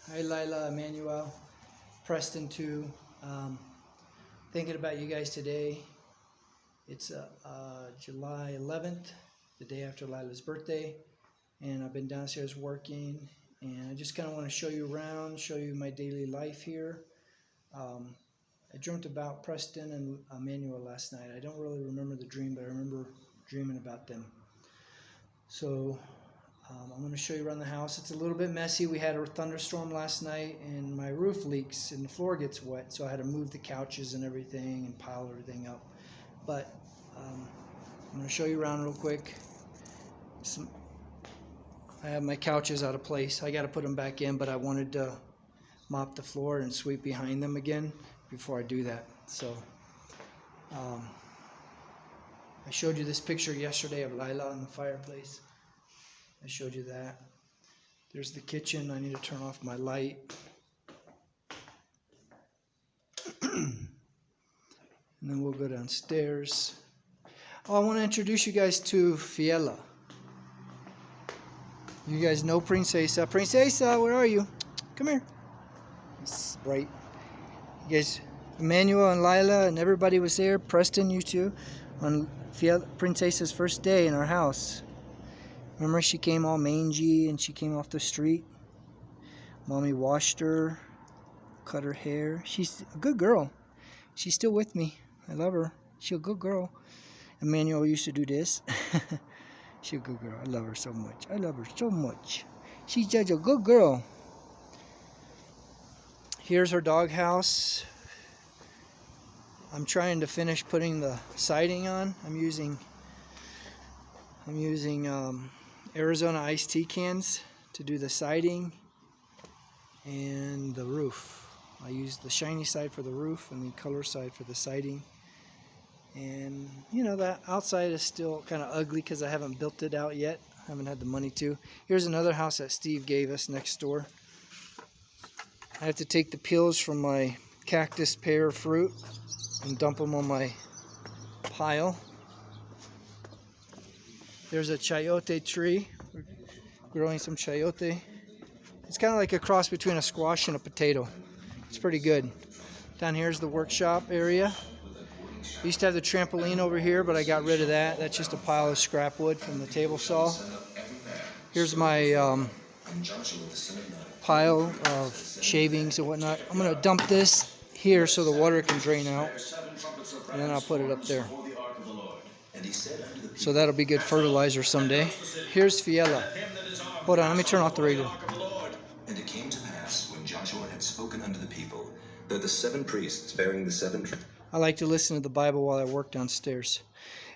Hi Lila, Emmanuel, Preston too. Thinking about you guys today. It's July 11th, the day after Lila's birthday, and I've been downstairs working, and I just kind of want to show you around, show you my daily life here. I dreamt about Preston and Emmanuel last night. I don't really remember the dream, but I remember dreaming about them. So I'm going to show you around the house. It's a little bit messy. We had a thunderstorm last night and my roof leaks and the floor gets wet, so I had to move the couches and everything and pile everything up. But I'm going to show you around real quick. I have my couches out of place. I got to put them back in, but I wanted to mop the floor and sweep behind them again before I do that. So I showed you this picture yesterday of Lila on the fireplace. I showed you that. There's the kitchen. I need to turn off my light. And then we'll go downstairs. Oh, I want to introduce you guys to Fiela. You guys know Princesa. Princesa, where are you? Come here. It's bright. You guys, Emmanuel and Lila and everybody was there. Preston, you too, on Princesa's first day in our house. Remember, she came all mangy and she came off the street. Mommy washed her, cut her hair. She's a good girl. She's still with me. I love her. She's a good girl. Emmanuel used to do this. She's a good girl. I love her so much. I love her so much. She's just a good girl. Here's her doghouse. I'm trying to finish putting the siding on. I'm using Arizona iced tea cans to do the siding and the roof. I used the shiny side for the roof and the color side for the siding. And you know, the outside is still kind of ugly because I haven't built it out yet. I haven't had the money to. Here's another house that Steve gave us next door. I have to take the peels from my cactus pear fruit and dump them on my pile. There's a chayote tree. We're growing some chayote. It's kind of like a cross between a squash and a potato. It's pretty good. Down here's the workshop area. I used to have the trampoline over here, but I got rid of that. That's just a pile of scrap wood from the table saw. Here's my pile of shavings and whatnot. I'm going to dump this here so the water can drain out, and then I'll put it up there. So that'll be good fertilizer someday. Here's Fiela. Hold on, let me turn off the radio. And it came to pass, when Joshua had spoken unto the people, that the 7 priests bearing the 7... I like to listen to the Bible while I work downstairs.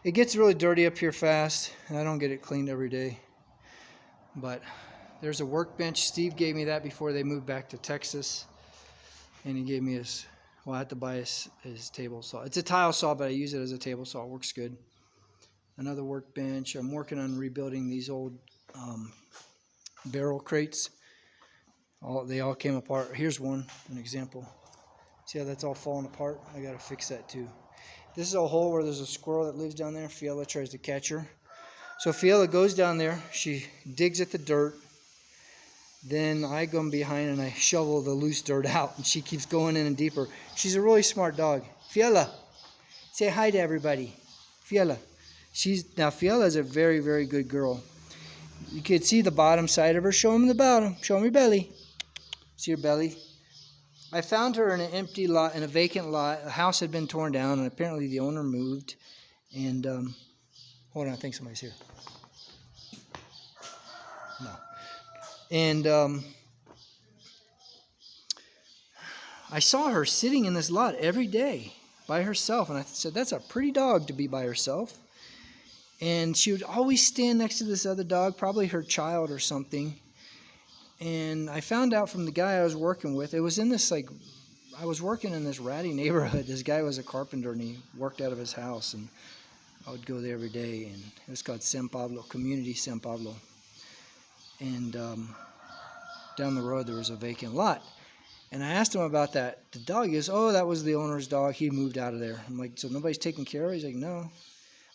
It gets really dirty up here fast, and I don't get it cleaned every day. But there's a workbench. Steve gave me that before they moved back to Texas. And he gave me his, well, I had to buy his table saw. It's a tile saw, but I use it as a table saw. It works good. Another workbench. I'm working on rebuilding these old barrel crates. They all came apart. Here's one, an example. See how that's all falling apart? I gotta fix that too. This is a hole where there's a squirrel that lives down there. Fiela tries to catch her. So Fiela goes down there. She digs at the dirt. Then I come behind and I shovel the loose dirt out, and she keeps going in and deeper. She's a really smart dog. Fiela, say hi to everybody. Fiela. Fiela is a very, very good girl. You could see the bottom side of her. Show them the bottom. Show them your belly. See her belly? I found her in an empty lot, in a vacant lot. The house had been torn down, and apparently the owner moved. And, hold on, I think somebody's here. No. And I saw her sitting in this lot every day by herself. And I said, that's a pretty dog to be by herself. And she would always stand next to this other dog, probably her child or something. And I found out from the guy I was working with, it was in this, I was working in this ratty neighborhood. This guy was a carpenter, and he worked out of his house. And I would go there every day. And it was called San Pablo, Community San Pablo. And down the road there was a vacant lot, and I asked him about that. The dog is, oh, that was the owner's dog. He moved out of there. I'm like, so nobody's taking care of her? He's like, no.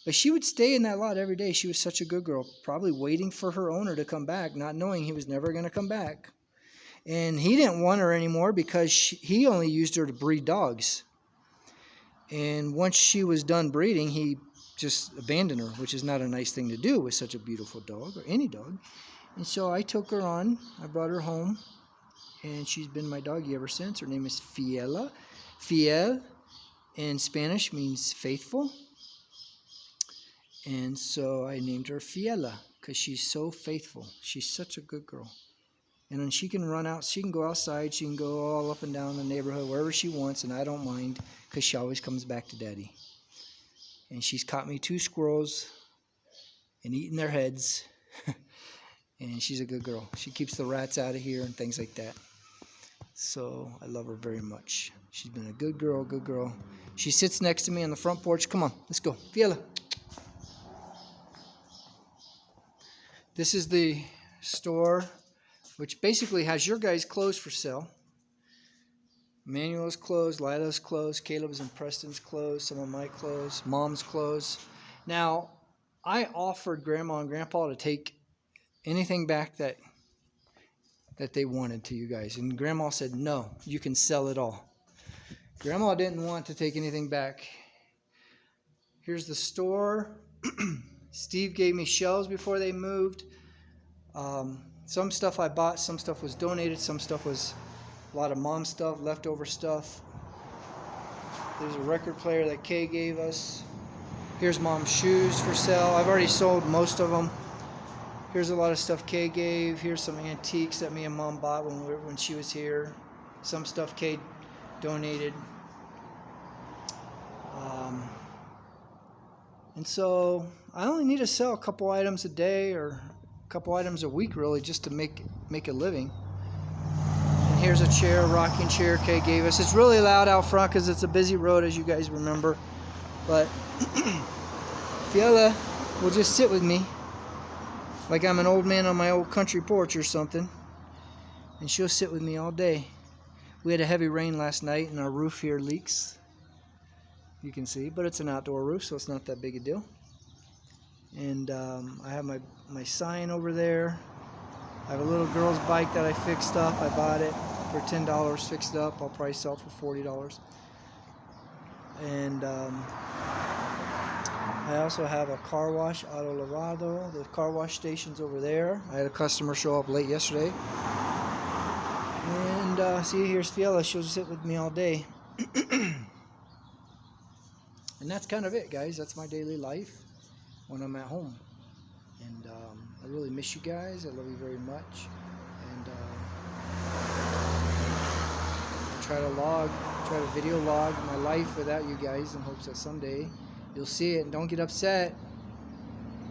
But she would stay in that lot every day. She was such a good girl, probably waiting for her owner to come back, not knowing he was never going to come back. And he didn't want her anymore because he only used her to breed dogs. And once she was done breeding, he just abandoned her, which is not a nice thing to do with such a beautiful dog, or any dog. And so I took her on. I brought her home, and she's been my doggie ever since. Her name is Fiela. Fiel in Spanish means faithful. And so I named her Fiela because she's so faithful. She's such a good girl. And then she can run out, she can go outside, she can go all up and down the neighborhood, wherever she wants, and I don't mind because she always comes back to Daddy. And she's caught me 2 squirrels and eaten their heads. And she's a good girl. She keeps the rats out of here and things like that. So I love her very much. She's been a good girl, good girl. She sits next to me on the front porch. Come on, let's go. Fiela. This is the store, which basically has your guys' clothes for sale. Manuel's clothes, Lila's clothes, Caleb's and Preston's clothes, some of my clothes, Mom's clothes. Now, I offered Grandma and Grandpa to take anything back that they wanted to you guys. And Grandma said, no, you can sell it all. Grandma didn't want to take anything back. Here's the store. Steve gave me shelves before they moved. Some stuff I bought, some stuff was donated, some stuff was a lot of Mom's stuff, leftover stuff. There's a record player that Kay gave us. Here's Mom's shoes for sale. I've already sold most of them. Here's a lot of stuff Kay gave. Here's some antiques that me and Mom bought when she was here. Some stuff Kay donated. And so I only need to sell a couple items a day or a couple items a week, really, just to make a living. And here's a chair, a rocking chair Kay gave us. It's really loud out front because it's a busy road, as you guys remember. But Fiela will just sit with me like I'm an old man on my old country porch or something. And she'll sit with me all day. We had a heavy rain last night and our roof here leaks. You can see, but it's an outdoor roof, so it's not that big a deal. And I have my sign over there. I have a little girl's bike that I fixed up. I bought it for $10, fixed it up. I'll probably sell it for $40. And I also have a car wash, Auto Lavado. The car wash station's over there. I had a customer show up late yesterday. And see, here's Fiela. She'll sit with me all day. And that's kind of it, guys. That's my daily life when I'm at home. And I really miss you guys. I love you very much. And I try to video log my life without you guys in hopes that someday you'll see it. And don't get upset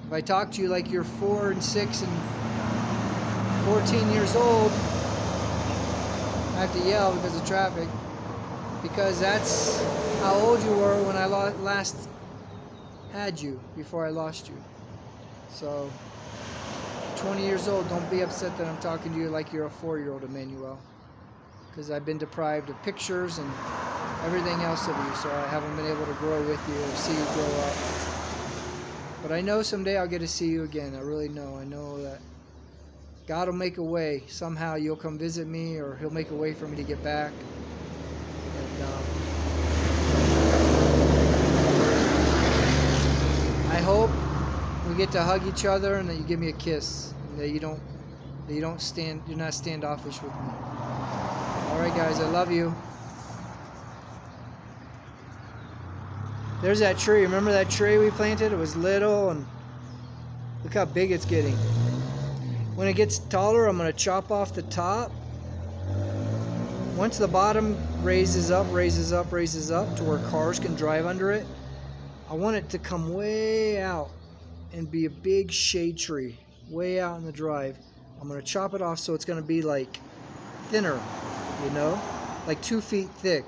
if I talk to you like you're 4 and 6 and 14 years old. I have to yell because of traffic. Because that's how old you were when I last had you, before I lost you. So, 20 years old, don't be upset that I'm talking to you like you're a 4-year-old, Emmanuel. Because I've been deprived of pictures and everything else of you, so I haven't been able to grow with you or see you grow up. But I know someday I'll get to see you again. I really know. I know that God will make a way. Somehow you'll come visit me, or He'll make a way for me to get back. I hope we get to hug each other and that you give me a kiss, and that you're not standoffish with me. All right, guys, I love you. There's that tree. Remember that tree we planted? It was little, and look how big it's getting. When it gets taller, I'm going to chop off the top. Once the bottom raises up to where cars can drive under it, I want it to come way out and be a big shade tree way out in the drive. I'm going to chop it off so it's going to be like thinner, you know, like 2 feet thick.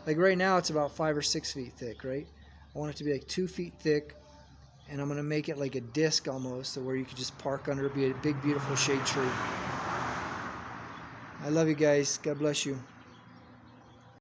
Like right now it's about 5 or 6 feet thick, right? I want it to be like 2 feet thick, and I'm going to make it like a disc almost, so where you could just park under it, be a big beautiful shade tree. I love you guys. God bless you.